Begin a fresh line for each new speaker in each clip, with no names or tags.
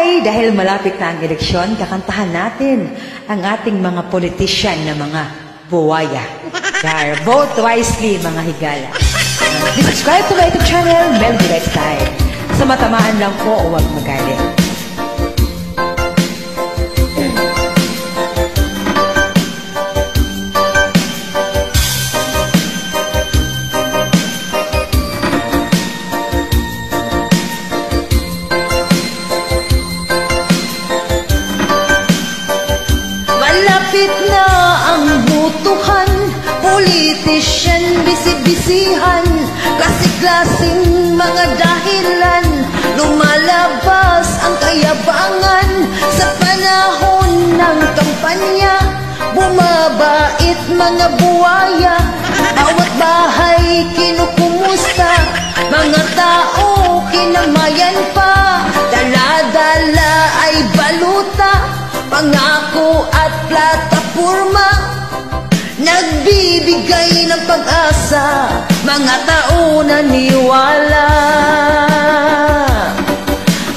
Ay, dahil malapit na ang eleksyon, kakantahan natin ang ating mga politician na mga buwaya. Char, vote wisely, mga higala. Please subscribe to my YouTube channel, Melody Lifestyle. Sa matamaan lang po, huwag magalit.
Malapit na ang butuhan, politician, bisibisihan, klase-klaseng mga dahilan, lumalabas ang kayabangan sa panahon ng kampanya. Bumabait mga buwaya, bawat bahay kinukumusta, mga tao kinamayan pa, dala-dala ay baluta, pangako at plataporma, nagbibigay ng pag-asa, mga tao naniwala.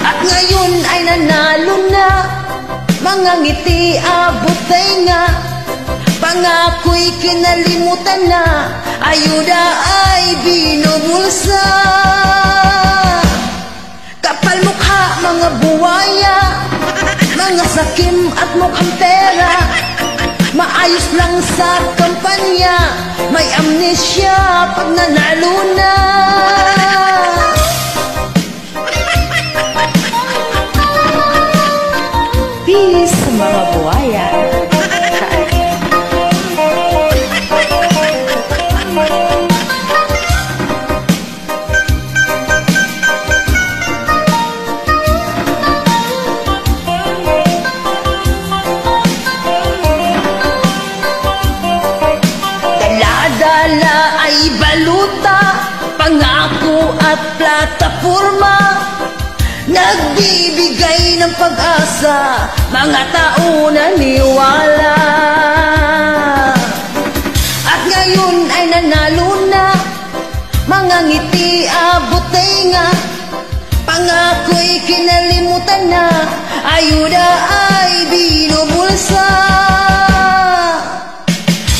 At ngayon ay nanalo na, mga ngiti abot tenga, pangako'y kinalimutan na, ayuda ay binubulsa. Kapal mukha mga buwaya, mga sakim at mukhang pera, maayos lang sa kampanya, may amnesia pag nanalo na.
Peace, mga buwaya.
Dala ay baluta, pangako at plataporma, nagbibigay ng pag-asa, mga tao naniwala. At ngayon ay nanalo na, mga ngiti abot tenga, pangako'y kinalimutan na, ayuda ay binubulsa.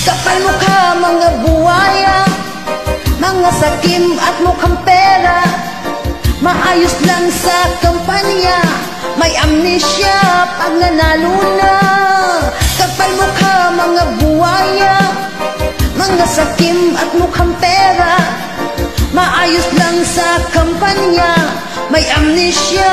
Kapal mukha mga buwaya, mga sakim at mukhang pera, maayos lang sa kampanya, may amnesia pag nanalo na. Kapal mukha mga buwaya, mga sakim at mukhang pera, maayos lang sa kampanya, may amnesia